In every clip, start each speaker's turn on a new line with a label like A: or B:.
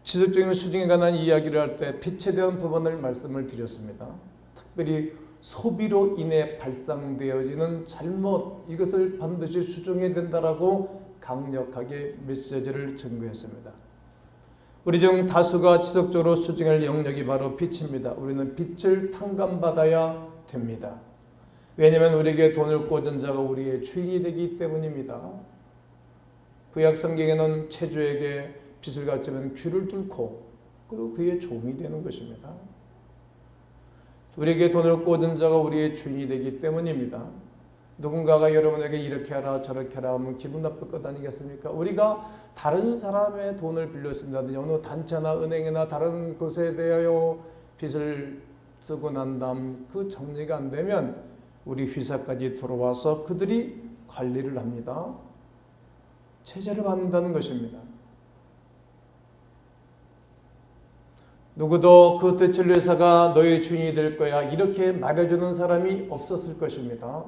A: 지속적인 수중에 관한 이야기를 할 때 빛에 대한 부분을 말씀을 드렸습니다. 특별히 소비로 인해 발생되어지는 잘못, 이것을 반드시 수정해야 된다라고 강력하게 메시지를 전거했습니다. 우리 중 다수가 지속적으로 수정할 영역이 바로 빛입니다. 우리는 빛을 탕감받아야 됩니다. 왜냐하면 우리에게 돈을 꽂은 자가 우리의 주인이 되기 때문입니다. 구약 성경에는 체주에게 빛을 갖추면 귀를 뚫고 그리고 그의 종이 되는 것입니다. 우리에게 돈을 꽂은 자가 우리의 주인이 되기 때문입니다. 누군가가 여러분에게 이렇게 하라 저렇게 하라 하면 기분 나쁠 것 아니겠습니까? 우리가 다른 사람의 돈을 빌려 쓴다든지 어느 단체나 은행이나 다른 곳에 대하여 빚을 쓰고 난 다음 그 정리가 안 되면 우리 회사까지 들어와서 그들이 관리를 합니다. 제재를 받는다는 것입니다. 누구도 그 대출 회사가 너의 주인이 될 거야 이렇게 말해주는 사람이 없었을 것입니다.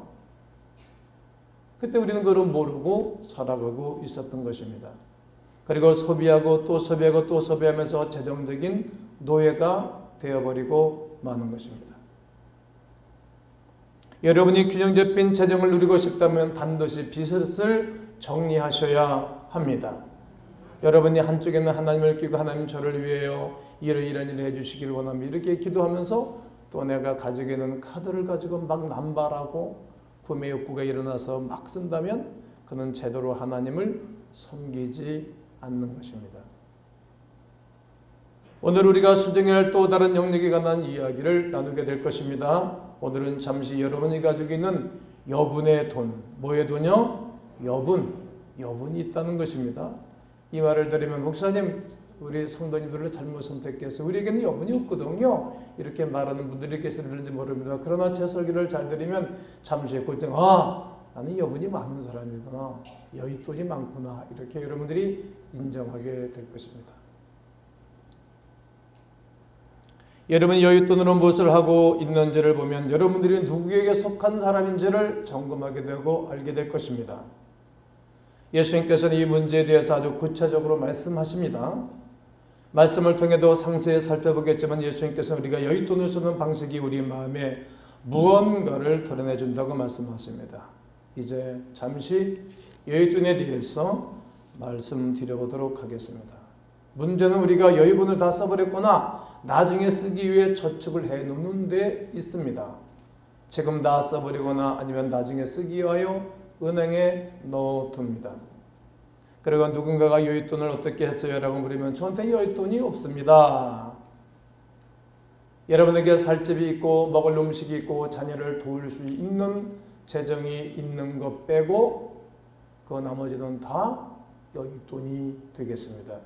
A: 그때 우리는 그걸 모르고 살아가고 있었던 것입니다. 그리고 소비하고 또 소비하고 또 소비하면서 재정적인 노예가 되어버리고 마는 것입니다. 여러분이 균형 잡힌 재정을 누리고 싶다면 반드시 빚을 정리하셔야 합니다. 여러분이 한쪽에는 하나님을 끼고 하나님 저를 위하여 이런 일을 해주시기를 원합니다. 이렇게 기도하면서 또 내가 가지고 있는 카드를 가지고 막 남발하고 구매 욕구가 일어나서 막 쓴다면 그는 제대로 하나님을 섬기지 않는 것입니다. 오늘 우리가 수정해야 할 또 다른 영역에 관한 이야기를 나누게 될 것입니다. 오늘은 잠시 여러분이 가지고 있는 여분의 돈, 뭐의 돈이요? 여분이 있다는 것입니다. 이 말을 들으면 목사님 우리 성도님들을 잘못 선택해서 우리에게는 여분이 없거든요 이렇게 말하는 분들이 계시는지 모릅니다. 그러나 제 설교를 잘 들으면 잠시 후에 곧장 나는 여분이 많은 사람이구나, 여윳돈이 많구나 이렇게 여러분들이 인정하게 될 것입니다. 여러분이 여윳돈으로 무엇을 하고 있는지를 보면 여러분들이 누구에게 속한 사람인지를 점검하게 되고 알게 될 것입니다. 예수님께서는 이 문제에 대해서 아주 구체적으로 말씀하십니다. 말씀을 통해도 상세히 살펴보겠지만 예수님께서는 우리가 여윳돈을 쓰는 방식이 우리 마음에 무언가를 드러내 준다고 말씀하십니다. 이제 잠시 여윳돈에 대해서 말씀드려보도록 하겠습니다. 문제는 우리가 여유분을 다 써버렸구나, 나중에 쓰기 위해 저축을 해놓는 데 있습니다. 지금 다 써버리거나 아니면 나중에 쓰기 위하여 은행에 넣어둡니다. 그리고 누군가가 여윳돈을 어떻게 했어요? 라고 물으면 저한테는 여윳돈이 없습니다. 여러분에게 살 집이 있고 먹을 음식이 있고 자녀를 도울 수 있는 재정이 있는 것 빼고 그 나머지는 다 여윳돈이 되겠습니다.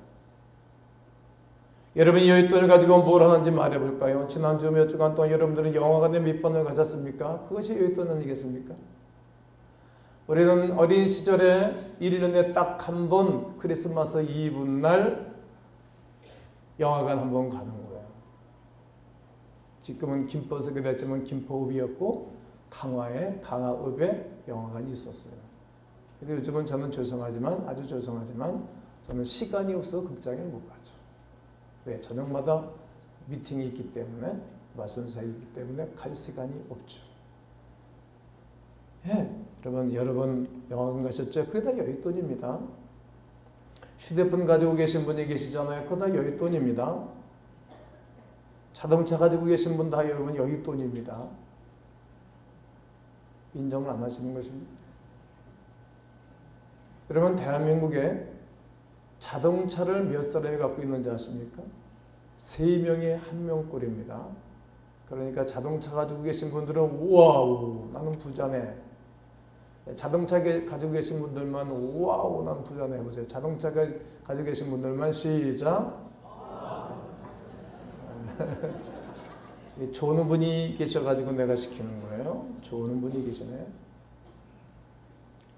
A: 여러분이 여윳돈을 가지고 뭘 하는지 말해볼까요? 지난주 몇 주간 동안 여러분들은 영화관에 몇 번을 가셨습니까? 그것이 여윳돈 아니겠습니까? 우리는 어린 시절에 1년에 딱 한 번 크리스마스 이브날 영화관 한 번 가는 거예요. 지금은 김포석이 됐지만 김포읍이었고 강화읍에 영화관이 있었어요. 근데 요즘은 저는 아주 죄송하지만 저는 시간이 없어 극장에 못 가죠. 왜? 저녁마다 미팅이 있기 때문에, 말씀사역이 있기 때문에 갈 시간이 없죠. 여러 번 영화관 가셨죠? 그게 다 여윳돈입니다. 휴대폰 가지고 계신 분이 계시잖아요. 그거 다 여윳돈입니다. 자동차 가지고 계신 분 다 여러분 여윳돈입니다. 인정을 안 하시는 것입니다. 여러분 대한민국에 자동차를 몇 사람이 갖고 있는지 아십니까? 3명에 1명꼴입니다. 그러니까 자동차 가지고 계신 분들은 우와우 나는 부자네. 자동차 가지고 계신 분들만 우와우 나는 부자네 해보세요. 자동차 가지고 계신 분들만 시작. 좋은 분이 계셔가지고 내가 시키는 거예요. 좋은 분이 계시네.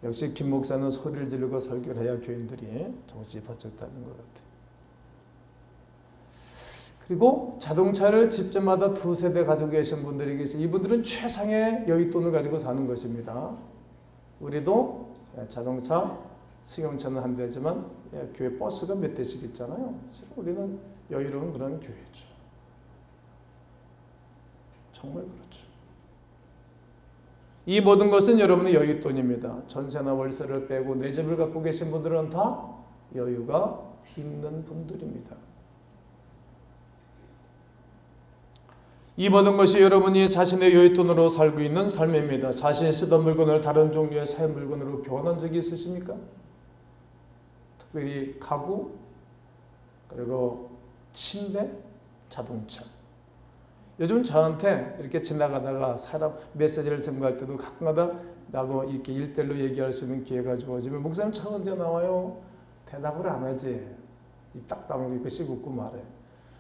A: 역시 김 목사는 소리를 지르고 설교를 해야 교인들이 정신이 바짝 타는 것 같아요. 그리고 자동차를 집집마다 2세대 가지고 계신 분들이 계시, 이분들은 최상의 여윳돈을 가지고 사는 것입니다. 우리도 자동차 승용차는 한 대지만 교회 버스가 몇 대씩 있잖아요. 우리는 여유로운 그런 교회죠. 정말 그렇죠. 이 모든 것은 여러분의 여윳돈입니다. 전세나 월세를 빼고 내 집을 갖고 계신 분들은 다 여유가 있는 분들입니다. 이 모든 것이 여러분이 자신의 여윳돈으로 살고 있는 삶입니다. 자신이 쓰던 물건을 다른 종류의 새 물건으로 교환한 적이 있으십니까? 특별히 가구, 그리고 침대, 자동차. 요즘 저한테 이렇게 지나가다가 사람 메시지를 전가할 때도 가끔가다 나도 이렇게 일대일로 얘기할 수 있는 기회가 주어지면 목사님 차 언제 나와요? 대답을 안 하지. 딱 다물고 있고 씹고 말해.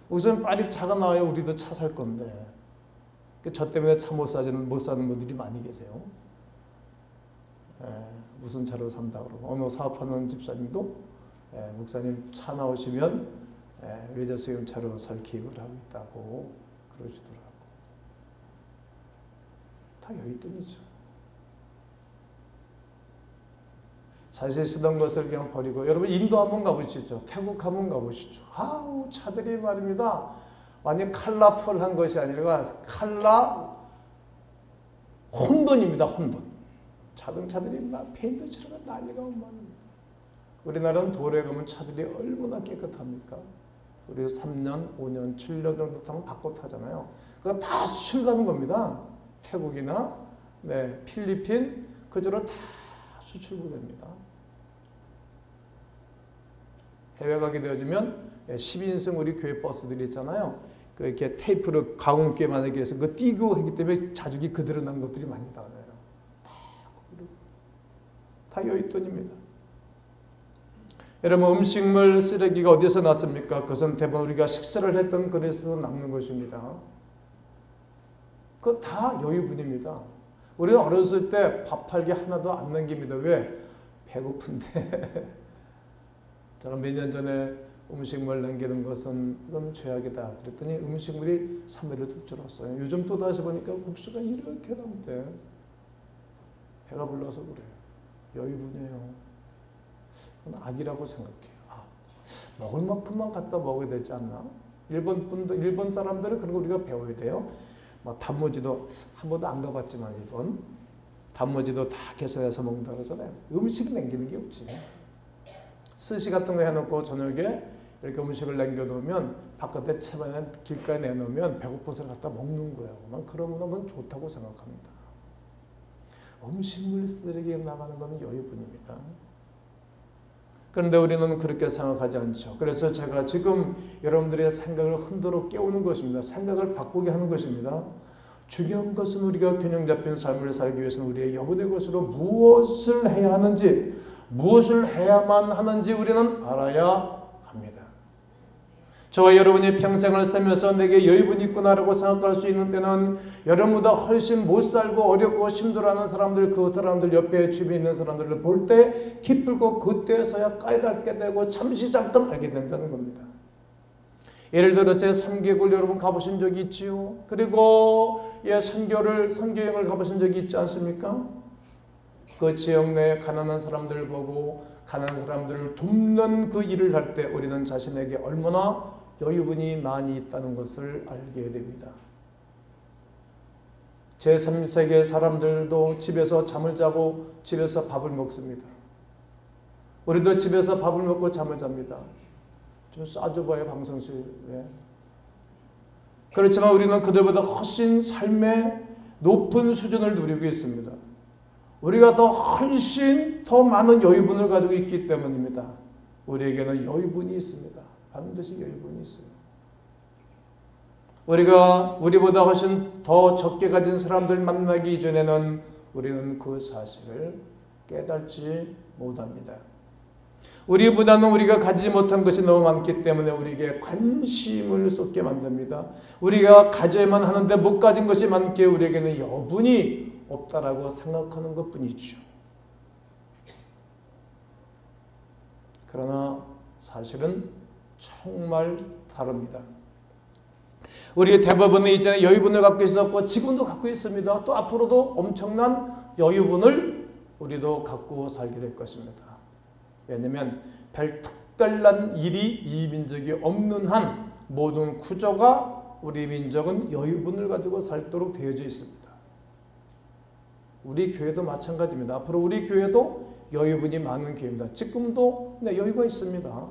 A: 목사님 빨리 차가 나와요. 우리도 차 살 건데. 저 때문에 차 못 사는 분들이 많이 계세요. 무슨 차로 산다 그러고 어느 사업하는 집사님도 목사님 차 나오시면 외자 수용차로 살 계획을 하고 있다고 그러시더라고. 다 여윳돈이죠. 사실 쓰던 것을 그냥 버리고 여러분 인도 한번 가보시죠. 태국 한번 가보시죠. 아우 차들이 말입니다. 완전 칼라펄한 것이 아니라 칼라 혼돈입니다. 혼돈. 자동차들이 막 페인트 칠하면 난리가 옵니다. 우리나라는 도로에 가면 차들이 얼마나 깨끗합니까? 우리 3년, 5년, 7년 정도 타면 바꿔 타잖아요. 그거 다 수출 가는 겁니다. 태국이나 필리핀 그쪽으로 다 수출고 됩니다. 해외 가게 되어지면 10인승 우리 교회 버스들이 있잖아요. 이렇게 테이프로 가공기에 만약에 해서 그거 띄고 하기 때문에 자죽이 그대로 난 것들이 많이 나와요. 다 여윳돈입니다. 여러분 음식물 쓰레기가 어디서 났습니까? 그것은 대부분 우리가 식사를 했던 그릇에서 남는 것입니다. 그거 다 여유분입니다. 우리가 어렸을 때 밥 한 개 하나도 안 남깁니다. 왜? 배고픈데. 제가 몇 년 전에 음식물 남기는 것은 이건 죄악이다. 그랬더니 음식물이 3회를 뚝 줄었어요. 요즘 또 다시 보니까 국수가 이렇게 남대. 배가 불러서 그래요. 여유분이에요. 그건 악이라고 생각해요. 먹을 만큼만 갖다 먹어야 되지 않나? 일본 사람들은 그런 거 우리가 배워야 돼요. 단무지도 한 번도 안 가봤지만 일본 단무지도 다 계산해서 먹는다 그러잖아요. 음식 남기는 게 없지. 스시 같은 거 해놓고 저녁에 이렇게 음식을 남겨놓으면 바깥에 채반에 길가에 내놓으면 배고파서 갖다 먹는 거예요. 난 그러면 그건 좋다고 생각합니다. 음식물 쓰레기에 나가는 것은 여유분입니다. 그런데 우리는 그렇게 생각하지 않죠. 그래서 제가 지금 여러분들의 생각을 흔들어 깨우는 것입니다. 생각을 바꾸게 하는 것입니다. 중요한 것은 우리가 균형 잡힌 삶을 살기 위해서는 우리의 여분의 것으로 무엇을 해야 하는지, 무엇을 해야만 하는지 우리는 알아야 합니다. 저와 여러분이 평생을 살면서 내게 여유분이 있구나라고 생각할 수 있는 때는 여러분보다 훨씬 못 살고 어렵고 힘들어하는 사람들, 그 사람들 옆에 주변에 있는 사람들을 볼 때 기쁘고 그때서야 깨닫게 되고 잠깐 알게 된다는 겁니다. 예를 들어 제 3개국 여러분 가보신 적이 있지요. 그리고 선교여행을 가보신 적이 있지 않습니까? 그 지역 내에 가난한 사람들을 보고 가난한 사람들을 돕는 그 일을 할 때 우리는 자신에게 얼마나 여유분이 많이 있다는 것을 알게 됩니다. 제3세계 사람들도 집에서 잠을 자고 집에서 밥을 먹습니다. 우리도 집에서 밥을 먹고 잠을 잡니다. 좀 쏴줘봐요 방송실에. 그렇지만 우리는 그들보다 훨씬 삶의 높은 수준을 누리고 있습니다. 우리가 훨씬 더 많은 여유분을 가지고 있기 때문입니다. 우리에게는 여유분이 있습니다. 반드시 여유분이 있어요. 우리보다 훨씬 더 적게 가진 사람들 만나기 이전에는 우리는 그 사실을 깨닫지 못합니다. 우리보다는 우리가 가지지 못한 것이 너무 많기 때문에 우리에게 관심을 쏟게 만듭니다. 우리가 가져야만 하는데 못 가진 것이 많기에 우리에게는 여분이 없다라고 생각하는 것뿐이죠. 그러나 사실은 정말 다릅니다. 우리 대부분은 이제는 여유분을 갖고 있었고 지금도 갖고 있습니다. 또 앞으로도 엄청난 여유분을 우리도 갖고 살게 될 것입니다. 왜냐하면 별 특별한 일이 이 민족이 없는 한 모든 구조가 우리 민족은 여유분을 가지고 살도록 되어져 있습니다. 우리 교회도 마찬가지입니다. 앞으로 우리 교회도 여유분이 많은 교회입니다. 지금도 여유가 있습니다.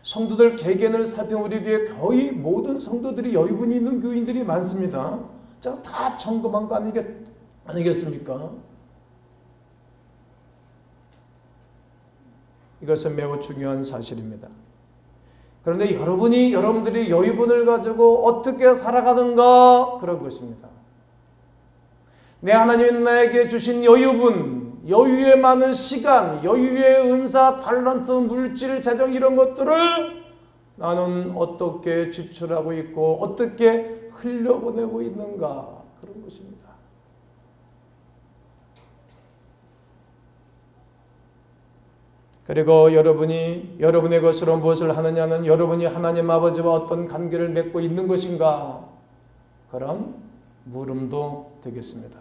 A: 성도들 개개인을 살펴본 우리 교회 거의 모든 성도들이 여유분이 있는 교인들이 많습니다. 제가 다 점검한 거 아니겠습니까? 이것은 매우 중요한 사실입니다. 그런데 여러분들이 여유분을 가지고 어떻게 살아가는가 그런 것입니다. 내 하나님은 나에게 주신 여유분, 여유에 많은 시간, 여유의 은사, 탤런트, 물질, 재정 이런 것들을 나는 어떻게 지출하고 있고 어떻게 흘려보내고 있는가 그런 것입니다. 그리고 여러분의 것으로 무엇을 하느냐는 여러분이 하나님 아버지와 어떤 관계를 맺고 있는 것인가 그런 물음도 되겠습니다.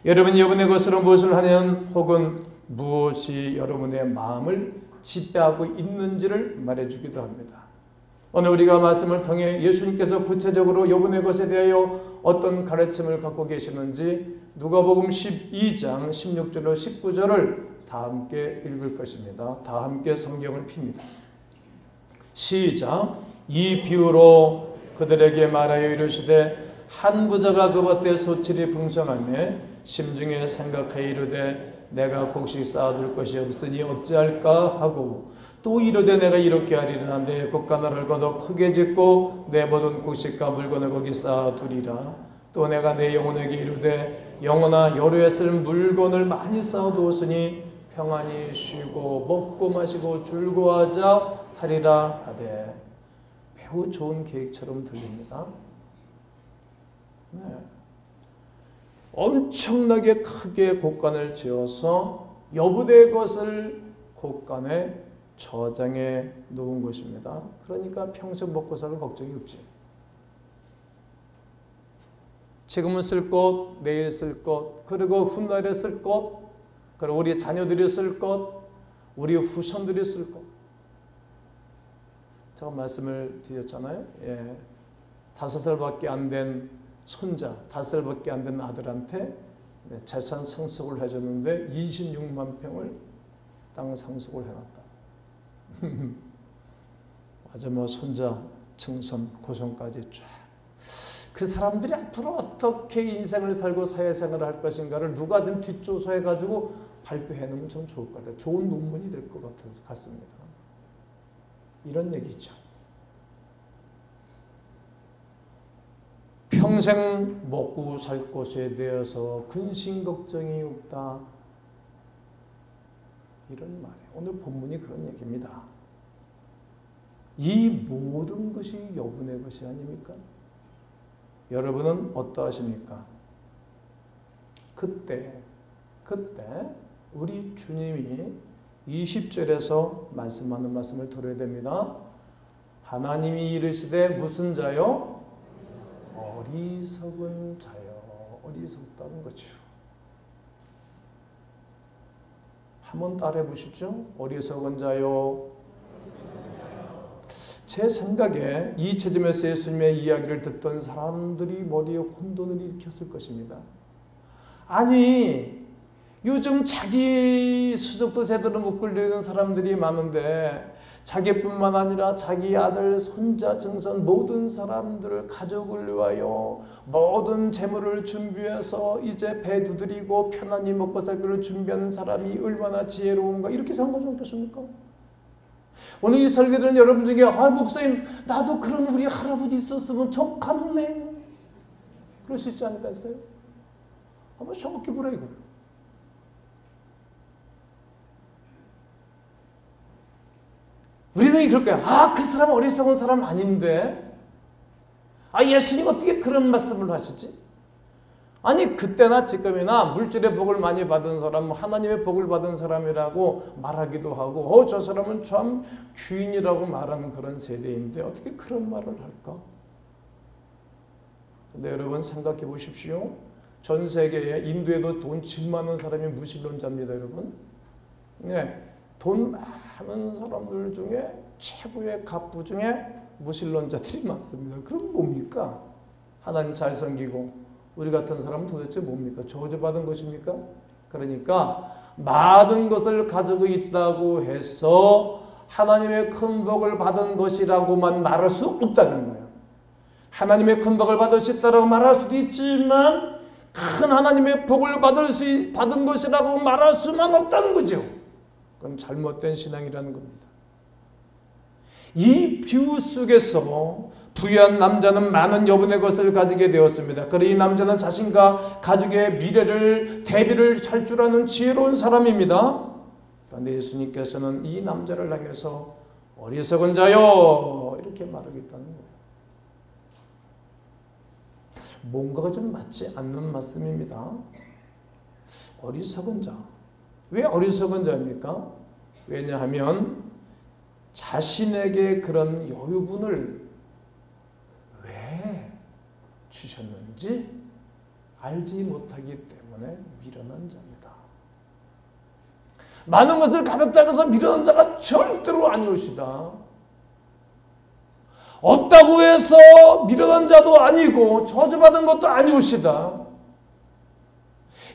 A: 여러분의 것으로 무엇을 하냐는 혹은 무엇이 여러분의 마음을 지배하고 있는지를 말해주기도 합니다. 오늘 우리가 말씀을 통해 예수님께서 구체적으로 여러분의 것에 대하여 어떤 가르침을 갖고 계시는지 누가복음 12장 16절로 19절을 다 함께 읽을 것입니다. 다 함께 성경을 핍니다. 시작. 이 비유로 그들에게 말하여 이르시되 한 부자가 그 밭에 소출이 풍성하며 심중에 생각하여 이르되 내가 곡식 쌓아둘 것이 없으니 어찌할까 하고 또 이르되 내가 이렇게 하리라 내 곡간을 걷어 크게 짓고 내 모든 곡식과 물건을 거기 쌓아두리라 또 내가 내 영혼에게 이르되 영혼아 여로에 쓸 물건을 많이 쌓아두었으니 평안히 쉬고 먹고 마시고 즐거워하자 하리라 하되 매우 좋은 계획처럼 들립니다. 네. 엄청나게 크게 곡간을 지어서 여부대 것을 곡간에 저장해 놓은 것입니다. 그러니까 평생 먹고 살 걱정이 없지. 지금은 쓸 것, 내일 쓸 것, 그리고 훗날에 쓸 것, 그리고 우리 자녀들이 쓸 것, 우리 후손들이 쓸 것. 제가 말씀을 드렸잖아요. 5살밖에 안 된 손자, 5살밖에 안 된 아들한테 재산 상속을 해줬는데 26만 평을 땅 상속을 해놨다. 맞아, 손자 증손 고손까지 쫙. 그 사람들이 앞으로 어떻게 인생을 살고 사회생활을 할 것인가를 누가 좀 뒷조사해가지고 발표해 놓으면 좀 좋을 것 같아요. 좋은 논문이 될 것 같습니다. 이런 얘기죠. 평생 먹고 살 것에 대해서 근심 걱정이 없다. 이런 말이에요. 오늘 본문이 그런 얘기입니다. 이 모든 것이 여분의 것이 아닙니까? 여러분은 어떠하십니까? 그때 우리 주님이 20절에서 말씀하는 말씀을 들어야 됩니다. 하나님이 이르시되 무슨 자요? 어리석은 자요. 어리석다는 거죠. 한번 따라해 보시죠. 어리석은 자요. 제 생각에 이 지점에서 예수님의 이야기를 듣던 사람들이 머리에 혼돈을 일으켰을 것입니다. 아니, 요즘 자기 수족도 제대로 못 굴리는 사람들이 많은데 자기뿐만 아니라 자기 아들, 손자, 증손 모든 사람들을 가족을 위하여 모든 재물을 준비해서 이제 배 두드리고 편안히 먹고 살기를 준비하는 사람이 얼마나 지혜로운가 이렇게 생각하지 않겠습니까? 오늘 이 설교들은 여러분 중에 목사님 나도 그런 우리 할아버지 있었으면 좋겠네 그럴 수 있지 않을까요? 한번 생각해 보라 이거예요. 우리는 그럴 거야. 그 사람 어리석은 사람 아닌데 예수님 어떻게 그런 말씀을 하시지? 아니 그때나 지금이나 물질의 복을 많이 받은 사람, 하나님의 복을 받은 사람이라고 말하기도 하고 저 사람은 참 귀인이라고 말하는 그런 세대인데 어떻게 그런 말을 할까? 근데 여러분 생각해 보십시오. 전 세계에 인도에도 돈 10만 원 사람이 무신론자입니다. 여러분. 돈 많은 사람들 중에 최고의 갑부 중에 무신론자들이 많습니다. 그럼 뭡니까? 하나님 잘 섬기고 우리 같은 사람은 도대체 뭡니까? 저주받은 것입니까? 그러니까 많은 것을 가지고 있다고 해서 하나님의 큰 복을 받은 것이라고만 말할 수 없다는 거예요. 하나님의 큰 복을 받을 수 있다고 말할 수도 있지만 큰 하나님의 복을 받은 것이라고 말할 수만 없다는 거죠. 그건 잘못된 신앙이라는 겁니다. 이 비유 속에서 부유한 남자는 많은 여분의 것을 가지게 되었습니다. 그러나 이 남자는 자신과 가족의 미래를 대비를 할 줄 아는 지혜로운 사람입니다. 그런데 예수님께서는 이 남자를 향해서 어리석은 자여 이렇게 말하겠다는 거예요. 뭔가가 좀 맞지 않는 말씀입니다. 어리석은 자. 왜 어리석은 자입니까? 왜냐하면 자신에게 그런 여유분을 왜 주셨는지 알지 못하기 때문에 미련한 자입니다. 많은 것을 가졌다고 해서 미련한 자가 절대로 아니오시다. 없다고 해서 미련한 자도 아니고 저주받은 것도 아니오시다.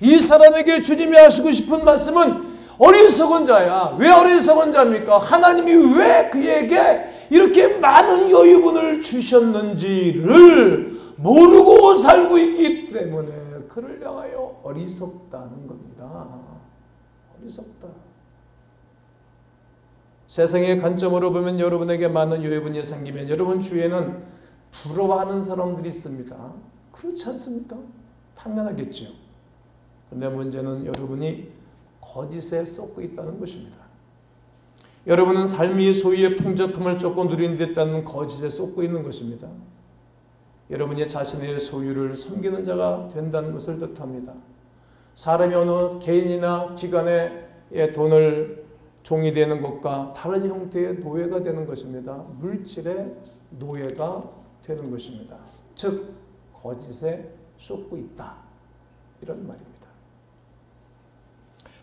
A: 이 사람에게 주님이 하시고 싶은 말씀은 어리석은 자야. 왜 어리석은 자입니까? 하나님이 왜 그에게 이렇게 많은 여유분을 주셨는지를 모르고 살고 있기 때문에 그를 향하여 어리석다는 겁니다. 어리석다. 세상의 관점으로 보면 여러분에게 많은 여유분이 생기면 여러분 주위에는 부러워하는 사람들이 있습니다. 그렇지 않습니까? 당연하겠죠. 그런데 문제는 여러분이 거짓에 쏟고 있다는 것입니다. 여러분은 삶이 소유의 풍족함을 쫓고 누리는 데 있다는 거짓에 쏟고 있는 것입니다. 여러분이 자신의 소유를 섬기는 자가 된다는 것을 뜻합니다. 사람이 어느 개인이나 기관의 돈을 종이 되는 것과 다른 형태의 노예가 되는 것입니다. 물질의 노예가 되는 것입니다. 즉 거짓에 쏟고 있다. 이런 말입니다.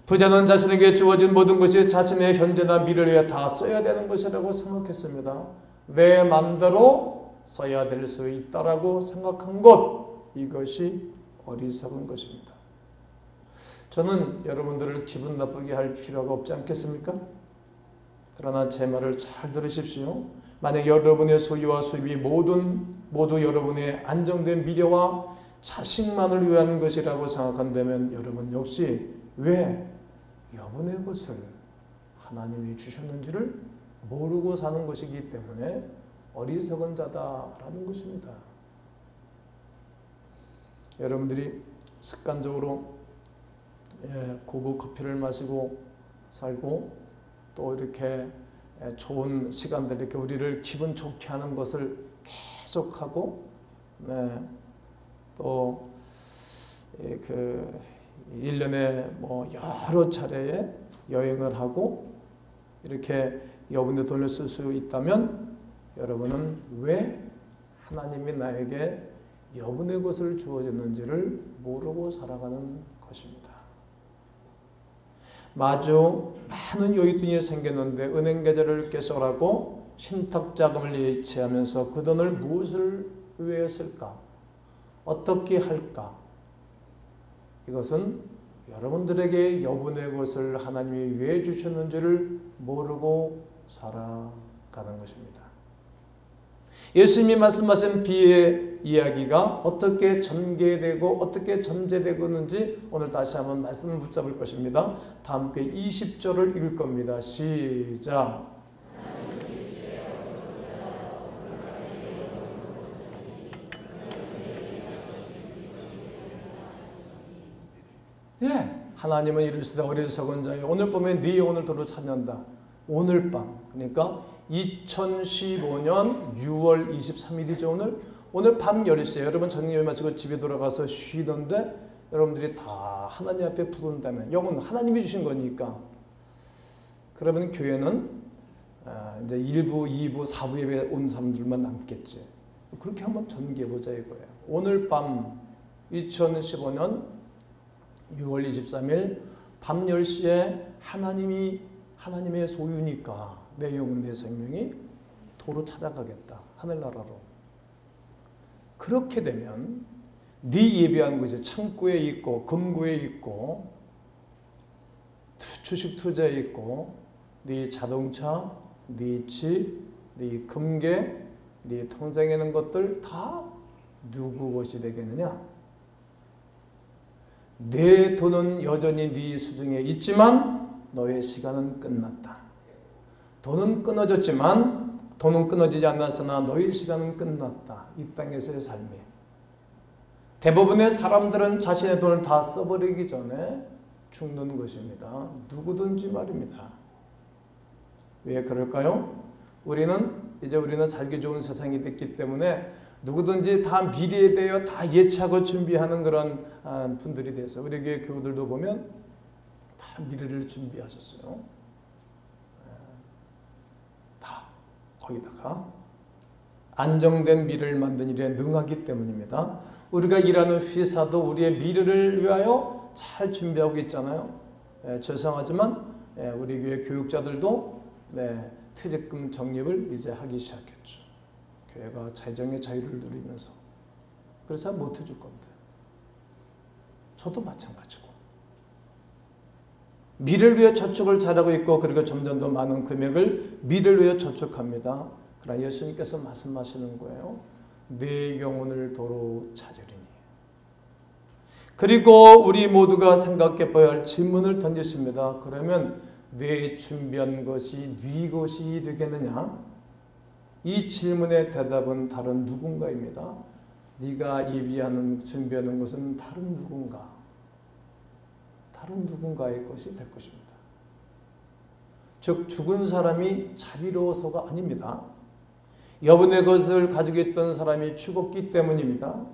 A: 부자는 자신에게 주어진 모든 것이 자신의 현재나 미래를 위해 다 써야 되는 것이라고 생각했습니다. 내 마음대로 써야 될 수 있다라고 생각한 것, 이것이 어리석은 것입니다. 저는 여러분들을 기분 나쁘게 할 필요가 없지 않겠습니까? 그러나 제 말을 잘 들으십시오. 만약 여러분의 소유와 수입이 모두 여러분의 안정된 미래와 자식만을 위한 것이라고 생각한다면 여러분 역시 왜 여분의 것을 하나님이 주셨는지를 모르고 사는 것이기 때문에 어리석은 자다라는 것입니다. 여러분들이 습관적으로 고급 커피를 마시고 살고 또 이렇게 좋은 시간들 이렇게 우리를 기분 좋게 하는 것을 계속하고 또 1년에 뭐 여러 차례의 여행을 하고 이렇게 여분의 돈을 쓸 수 있다면 여러분은 왜 하나님이 나에게 여분의 것을 주어졌는지를 모르고 살아가는 것입니다. 마주 많은 여윳돈이 생겼는데 은행 계좌를 개설하고 신탁자금을 예치하면서 그 돈을 무엇을 위해 쓸까? 어떻게 할까? 이것은 여러분들에게 여분의 것을 하나님이 왜 주셨는지를 모르고 살아가는 것입니다. 예수님이 말씀하신 비의 이야기가 어떻게 전개되고 어떻게 전제되고 있는지 오늘 다시 한번 말씀을 붙잡을 것입니다. 다 함께 20절을 읽을 겁니다. 시작. 하나님은 이르시되 어리석은 자여 오늘 밤에 네 영혼을 도로 찾는다. 오늘 밤 그러니까 2015년 6월 23일이죠. 오늘 밤 10시에 여러분 저녁 마치고 집에 돌아가서 쉬던데 여러분들이 다 하나님 앞에 부른다면 영은 하나님이 주신 거니까 그러면 교회는 이제 1부, 2부, 4부 예배 온 사람들만 남겠지. 그렇게 한번 전개해보자 이거예요. 오늘 밤 2015년 6월 23일 밤 10시에 하나님의 소유니까 내 영혼 내 생명이 도로 찾아가겠다. 하늘나라로. 그렇게 되면 네 예배한 것이 창고에 있고 금고에 있고 주식 투자에 있고 네 자동차, 네 집, 네 금괴, 네 통장에 있는 것들 다 누구 것이 되겠느냐? 내 돈은 여전히 네 수중에 있지만 너의 시간은 끝났다. 돈은 끊어지지 않았으나 너의 시간은 끝났다. 이 땅에서의 삶이. 대부분의 사람들은 자신의 돈을 다 써버리기 전에 죽는 것입니다. 누구든지 말입니다. 왜 그럴까요? 우리는 살기 좋은 세상이 됐기 때문에 누구든지 다 미래에 대해 다 예측하고 준비하는 그런 분들이 돼서 우리 교회 교우들도 보면 다 미래를 준비하셨어요. 다 거기다가 안정된 미래를 만든 일에 능하기 때문입니다. 우리가 일하는 회사도 우리의 미래를 위하여 잘 준비하고 있잖아요. 죄송하지만 우리 교회 교육자들도 퇴직금 적립을 이제 하기 시작했죠. 교회가 재정의 자유를 누리면서. 그래서 못 해줄 건데. 저도 마찬가지고. 미래를 위해 저축을 잘하고 있고 그리고 점점 더 많은 금액을 미래를 위해 저축합니다. 그러나 예수님께서 말씀하시는 거예요. 내 영혼을 도로 찾으리니. 그리고 우리 모두가 생각해 봐야 할 질문을 던지십니다. 그러면 내 준비한 것이 네 것이 되겠느냐? 이 질문의 대답은 다른 누군가입니다. 네가 예비하는 준비하는 것은 다른 누군가의 것이 될 것입니다. 즉 죽은 사람이 자비로워서가 아닙니다. 여분의 것을 가지고 있던 사람이 죽었기 때문입니다.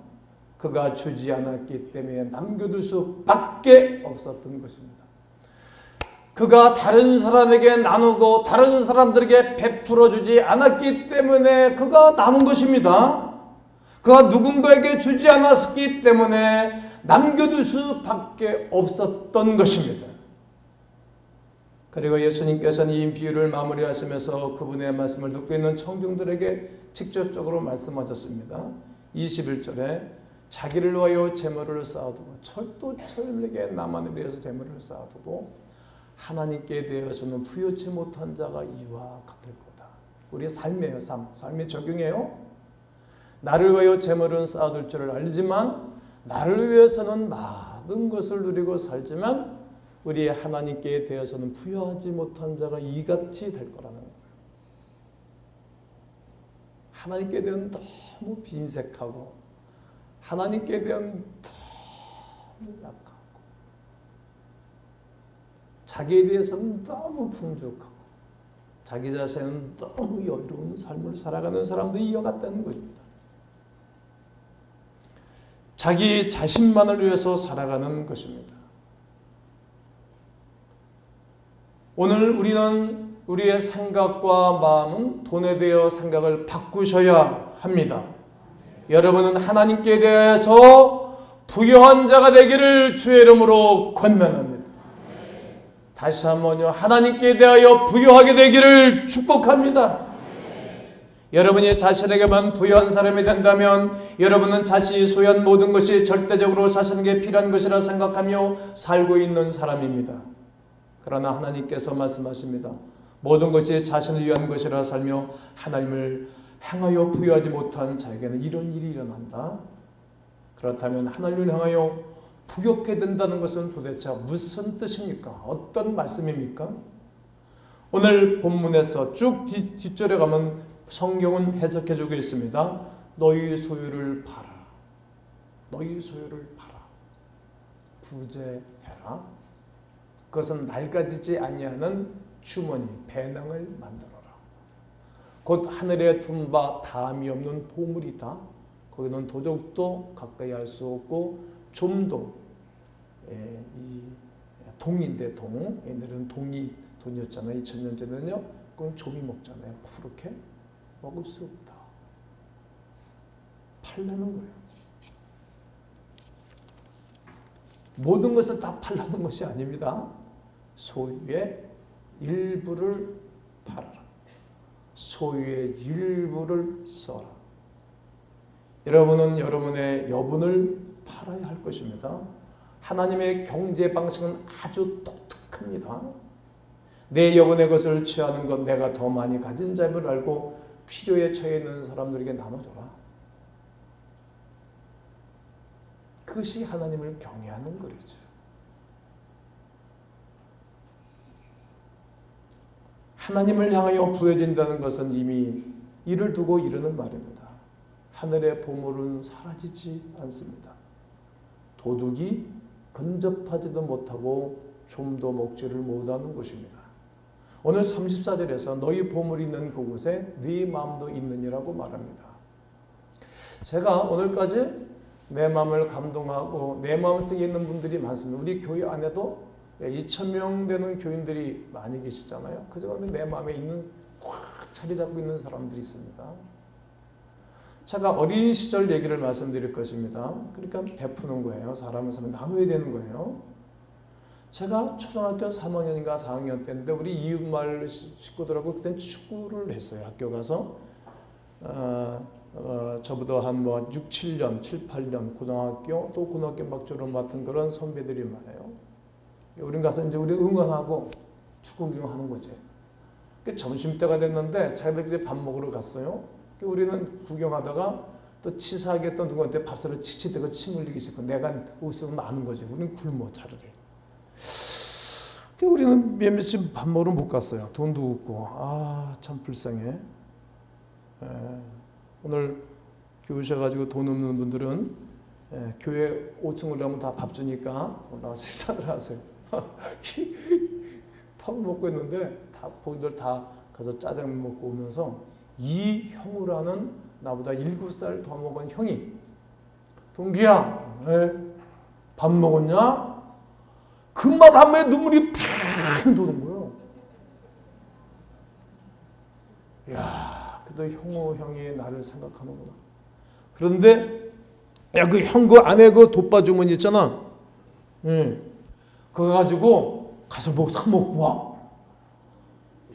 A: 그가 주지 않았기 때문에 남겨둘 수밖에 없었던 것입니다. 그가 다른 사람에게 나누고 다른 사람들에게 베풀어 주지 않았기 때문에 그가 남은 것입니다. 그가 누군가에게 주지 않았기 때문에 남겨둘 수밖에 없었던 것입니다. 그리고 예수님께서는 이 비유를 마무리하시면서 그분의 말씀을 듣고 있는 청중들에게 직접적으로 말씀하셨습니다. 21절에 자기를 위하여 재물을 쌓아두고 철도철에게 나만을 위해서 재물을 쌓아두고 하나님께 대해서는 부여치 못한 자가 이와 같을 거다. 우리의 삶이에요. 삶의 적용이에요. 나를 위하여 재물은 쌓아둘 줄을 알지만 나를 위해서는 많은 것을 누리고 살지만 우리의 하나님께 대해서는 부여하지 못한 자가 이같이 될 거라는 거예요. 하나님께 대한 너무 빈색하고 하나님께 대한 너무 약하고 자기에 대해서는 너무 풍족하고 자기 자신은 너무 여유로운 삶을 살아가는 사람들이 이어갔다는 것입니다. 자기 자신만을 위해서 살아가는 것입니다. 오늘 우리는 우리의 생각과 마음은 돈에 대해 생각을 바꾸셔야 합니다. 여러분은 하나님께 대해서 부유한 자가 되기를 주의 이름으로 권면합니다. 다시 한번요. 하나님께 대하여 부유하게 되기를 축복합니다. 여러분이 자신에게만 부유한 사람이 된다면 여러분은 자신이 소유한 모든 것이 절대적으로 자신에게 필요한 것이라 생각하며 살고 있는 사람입니다. 그러나 하나님께서 말씀하십니다. 모든 것이 자신을 위한 것이라 살며 하나님을 향하여 부여하지 못한 자에게는 이런 일이 일어난다. 그렇다면 하나님을 향하여 부욕해 된다는 것은 도대체 무슨 뜻입니까? 어떤 말씀입니까? 오늘 본문에서 쭉 뒷절에 가면 성경은 해석해 주고 있습니다. 너희 소유를 팔아. 너희 소유를 팔아. 부재해라. 그것은 낡아지지 아니하는 주머니, 배낭을 만들어라. 곧 하늘에 둔 바 다함이 없는 보물이다. 거기는 도적도 가까이 할 수 없고 좀도 이 동인데 동. 옛날에는 동이 돈이었잖아요. 2000년 전에는요. 그건 좀이 먹잖아요. 그렇게 먹을 수 없다. 팔라는 거예요. 모든 것을 다 팔라는 것이 아닙니다. 소유의 일부를 팔아라. 소유의 일부를 써라. 여러분은 여러분의 여분을 팔아야 할 것입니다. 하나님의 경제 방식은 아주 독특합니다. 내 여분의 것을 취하는 것, 내가 더 많이 가진 자임을 알고 필요에 처해 있는 사람들에게 나눠줘라. 그것이 하나님을 경외하는 거죠. 하나님을 향하여 부여진다는 것은 이미 이를 두고 이르는 말입니다. 하늘의 보물은 사라지지 않습니다. 도둑이 근접하지도 못하고 좀도 먹지를 못하는 것입니다. 오늘 34절에서 너희 보물이 있는 그곳에 네 마음도 있느니라고 말합니다. 제가 오늘까지 내 마음을 감동하고 내 마음속에 있는 분들이 많습니다. 우리 교회 안에도 2,000명 되는 교인들이 많이 계시잖아요. 그 중에 내 마음에 있는 꽉 자리 잡고 있는 사람들이 있습니다. 제가 어린 시절 얘기를 말씀드릴 것입니다. 그러니까 베푸는 거예요. 사람을 나눠야 되는 거예요. 제가 초등학교 3학년인가 4학년 때인데 우리 이웃마을 식구들하고 그때 축구를 했어요. 학교 가서 저보다 한 6, 7년, 7, 8년 고등학교 또 고등학교 막 졸업 맡은 그런 선배들이 많아요. 우린 가서 이제 우리 응원하고 축구 구경하는 거지. 점심때가 됐는데 자기들끼리 밥 먹으러 갔어요. 우리는 구경하다가 또 치사하게 했던 누구한테 밥사를 치치대고 침 흘리기 싫고 내가 웃으면 아는 거지. 우리는 굶어 차라리. 우리는 며칠 밥 먹으러 못 갔어요. 돈도 없고. 참 불쌍해. 오늘 교회 오셔가지고 돈 없는 분들은 교회 5층으로 가면 다 밥 주니까 올라가서 식사를 하세요. 밥을 먹고 있는데 본인들 다 가서 짜장면 먹고 오면서 이형우라는 나보다 7살 더 먹은 형이 동기야 밥 먹었냐? 그 말 하면 눈물이 핑 도는 거예요. 야, 그래도 형우 형이 나를 생각하는구나. 그런데 그 형 그 안에 그 돗바주머니 있잖아. 그거 가지고 가서 뭐 사 먹고 와.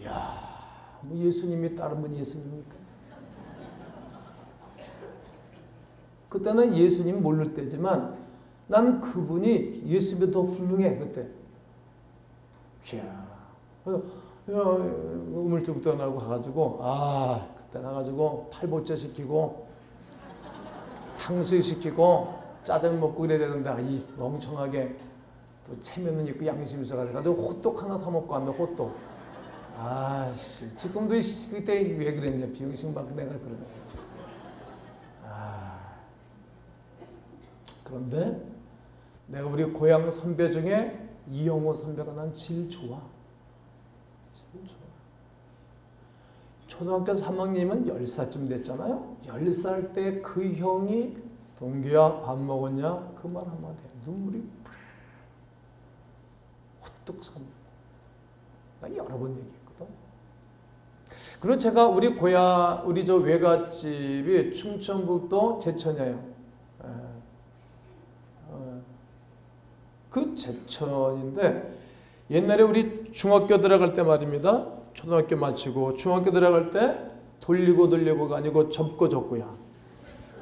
A: 야, 뭐 예수님이 다른 분 예수님입니까? 그때는 예수님 모를 때지만 난 그분이 예수님이 더 훌륭해 그때. 이야, 우물쭈 떠나고 가가지고 그때 나가지고 팔보채 시키고 탕수육 시키고 짜장 먹고 그래야 되는데 이 멍청하게 또 체면은 있고 양심이 있어가지고 호떡 하나 사 먹고 왔네. 호떡. 지금도 그때 왜 그랬냐. 비용신 받고 내가 그러네. 그런데 내가 우리 고향 선배 중에 이영호 선배가 난 제일 좋아. 제일 좋아. 초등학교 3학년이면 10살쯤 됐잖아요. 10살 때 그 형이 동기야 밥 먹었냐? 그 말 한마디 눈물이 호떡 사 먹고. 나 여러 번 얘기했거든. 그리고 제가 우리 고향 우리 저 외갓집이 충청북도 제천이에요. 그 제천인데 옛날에 우리 중학교 들어갈 때 말입니다. 초등학교 마치고 중학교 들어갈 때 돌리고가 아니고 접고야.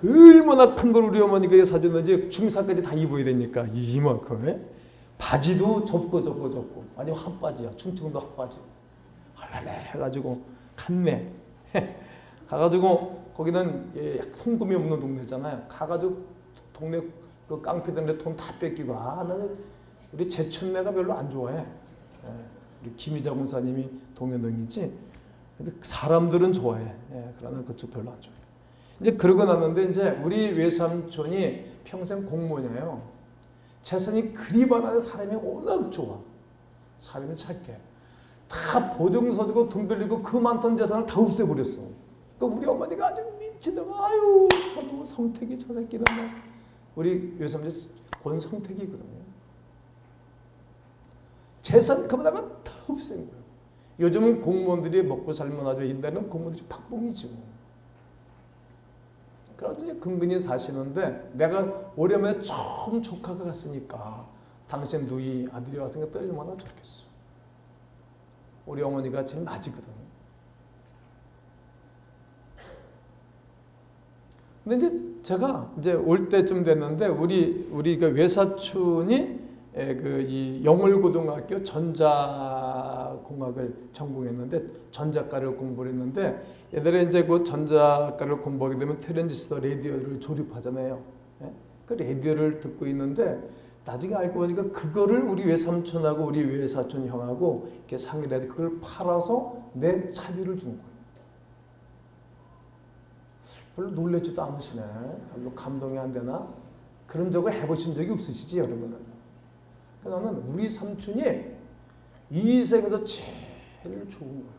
A: 얼마나 큰 걸 우리 어머니가 사줬는지 중사까지 다 입어야 되니까 이만큼 바지도 접고 아니 한바지야. 충청도 한바지 헐랄래 해가지고 갔네. 가가지고 거기는 송금이 없는 동네잖아요. 가가지고 동네 그 깡패들한테 돈 다 뺏기고 나는 우리 제천내가 별로 안 좋아해. 우리 김희자 군사님이 동현동이지. 근데 사람들은 좋아해. 그러나 그쪽 별로 안 좋아해. 이제 그러고 났는데 이제 우리 외삼촌이 평생 공무원이에요. 재산이 그리 많아서 사람이 워낙 좋아. 사람이 착해. 다 보증서주고 돈 빌리고 그 많던 재산을 다 없애버렸어. 그러니까 우리 어머니가 아주 미치다가 아유 저 성택이 저 새끼는 뭐. 우리 외삼촌 권성택이거든요. 재산 그만하면 다 없앤 거예요. 요즘은 공무원들이 먹고 살면 아주 옛날에는 공무원들이 박봉이죠. 그래서 근근히 사시는데 내가 오랜만에 처음 조카가 갔으니까 당신 누이 아들이 왔으니까 또 얼마나 좋겠어. 우리 어머니가 제일 맞이거든. 근데 이제 제가 이제 올 때쯤 됐는데 우리 그 외사촌이 이 영월고등학교 전자공학을 전공했는데 전자과를 공부를 했는데 얘들이 이제 그 전자과를 공부하게 되면 트랜지스터 라디오를 조립하잖아요. 그 라디오를 듣고 있는데 나중에 알고 보니까 그거를 우리 외삼촌하고 우리 외사촌 형하고 이렇게 상의를 해서 그걸 팔아서 내 차비를 준 거예요. 별로 놀라지도 않으시네. 별로 감동이 안 되나? 그런 적을 해보신 적이 없으시지 여러분은? 나는 우리 삼촌이 이 세상에서 제일 좋은 거예요.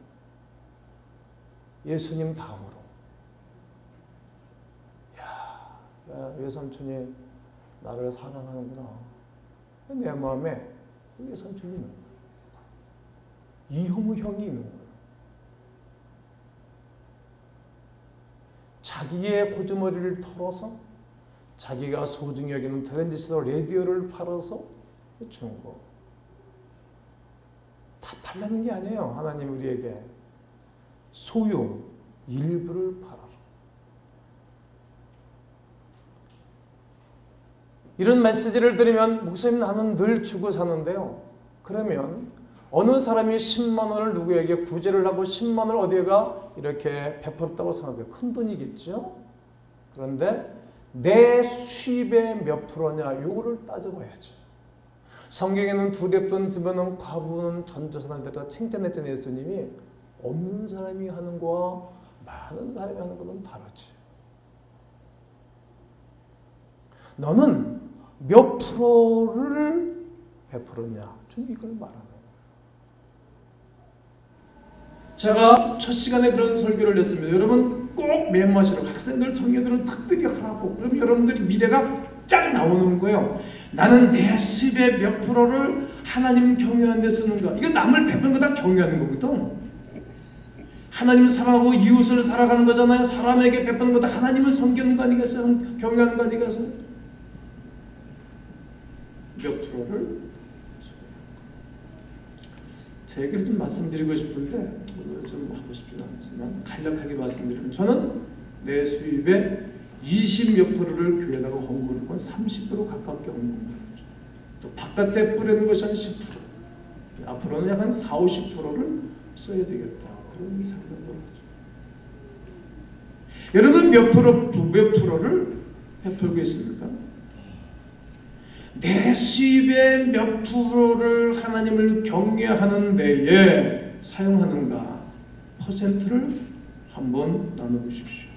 A: 예수님 다음으로. 야, 외삼촌이 나를 사랑하는구나. 내 마음에 외삼촌이 있는 거예요. 이형우 형이 있는 거예요. 자기의 호주머니를 털어서 자기가 소중히 여기는 트랜지스터 라디오를 팔아서 준 거. 다 팔라는 게 아니에요. 하나님 우리에게 소유 일부를 팔아라. 이런 메시지를 들으면 목사님 나는 늘 주고 사는데요. 그러면 어느 사람이 10만 원을 누구에게 구제를 하고 10만 원을 어디에가 이렇게 베풀었다고 생각해요. 큰 돈이겠죠? 그런데 내 수입의 몇 프로냐 요거를 따져봐야지. 성경에는 두렵던 집어넣은 과부는 전도사를 데려다 칭찬했던 예수님이 없는 사람이 하는 거와 많은 사람이 하는 것은 다르지. 너는 몇 프로를 베풀었냐? 좀 이걸 말하는 거예요. 제가 첫 시간에 그런 설교를 했습니다. 여러분 꼭 메모하시라고. 학생들, 청년들은 특별히 하라고. 그럼 여러분들이 미래가 쫙 나오는 거예요. 나는 내 수입의 몇 프로를 하나님 경외하는 데 쓰는가. 이거 남을 베푸는 거 다 경외하는 거거든. 하나님을 사랑하고 이웃을 살아가는 거잖아요. 사람에게 베푸는 것도 하나님을 섬기는 거 아니겠어요? 경외하는 거 아니겠어요? 몇 프로를 제 얘기를 좀 말씀드리고 싶은데 오늘 좀 하고 싶지는 않지만 간략하게 말씀드리면 저는 내 수입의 20몇 프로를 교회에다가 헌금을 했고 30% 가깝게 헌금을 했죠. 또 바깥에 뿌리는 것이 한 10%. 앞으로는 약 한 40-50%를 써야 되겠다. 그런 생각을 하죠. 여러분 몇 프로를 베풀고 있습니까? 내 수입의 몇 프로를 하나님을 경외하는 데에 사용하는가? 퍼센트를 한번 나눠보십시오.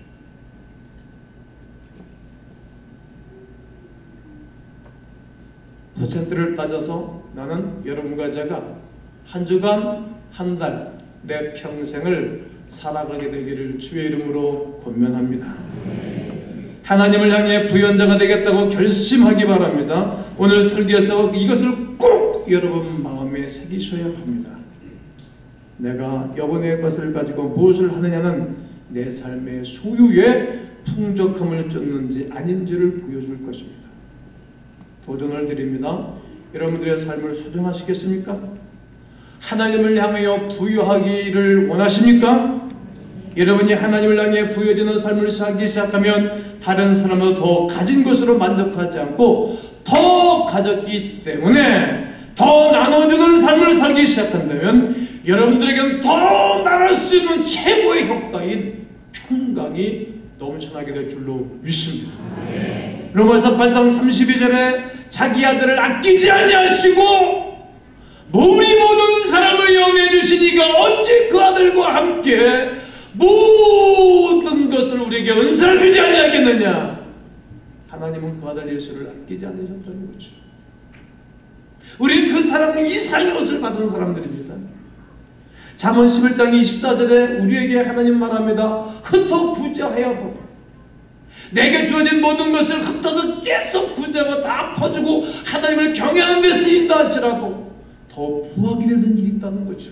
A: 퍼센트를 따져서 나는 여러분과 제가 한 주간, 한 달, 내 평생을 살아가게 되기를 주의 이름으로 권면합니다. 하나님을 향해 부연자가 되겠다고 결심하기 바랍니다. 오늘 설교에서 이것을 꼭 여러분 마음에 새기셔야 합니다. 내가 여분의 것을 가지고 무엇을 하느냐는 내 삶의 소유에 풍족함을 쫓는지 아닌지를 보여줄 것입니다. 도전을 드립니다. 여러분들의 삶을 수정하시겠습니까? 하나님을 향하여 부유하기를 원하십니까? 여러분이 하나님을 향해 부여지는 삶을 살기 시작하면 다른 사람보다 더 가진 것으로 만족하지 않고 더 가졌기 때문에 더 나눠주는 삶을 살기 시작한다면 여러분들에게는 더 말할 수 있는 최고의 효과인 평강이 넘쳐나게 될 줄로 믿습니다. 로마서 8장 32절에 자기 아들을 아끼지 아니하시고 우리 모든 사람을 영해 주시니가 어찌 그 아들과 함께 모든 것을 우리에게 은사를 주지 아니하겠느냐. 하나님은 그 아들 예수를 아끼지 않으셨다는 거죠. 우리 그 사람 이상의 것을 받은 사람들입니다. 잠언 11장 24절에 우리에게 하나님 말합니다. 흩어 구제하여도 내게 주어진 모든 것을 흩어서 계속 구제하고 다 퍼주고 하나님을 경외하는 데 쓰인다 할지라도 더 부하게 되는 일이 있다는 거죠.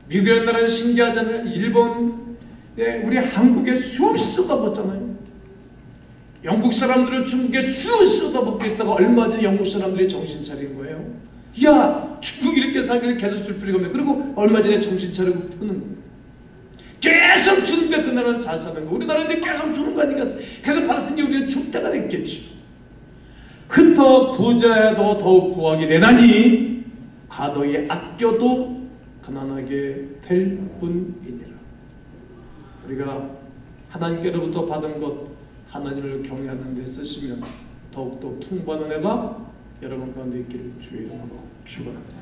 A: 미국이라는 나라는 신기하잖아요. 일본에 우리 한국에 수없이 쏟아붓잖아요. 영국 사람들을 중국에 쑥 쏟아붓겠다가 얼마 전에 영국 사람들이 정신 차린 거예요. 야, 중국 이렇게 살게 계속 줄 필요가 없네. 그리고 얼마 전에 정신 차리고 푸는 거예요. 계속 주는데 그 나라는 잘 사는 거. 우리나라는 이제 계속 주는 거 아니겠어? 계속 받았으니 우리는 줄 때가 됐겠지. 흩어 부자여도 더욱 부하게 되나니 과도히 아껴도 가난하게 될 뿐이니라. 우리가 하나님께로부터 받은 것 하나님을 경외하는 데 쓰시면 더욱더 풍부한 은혜가 여러분 가운데 있기를 주의 이름으로 축원합니다.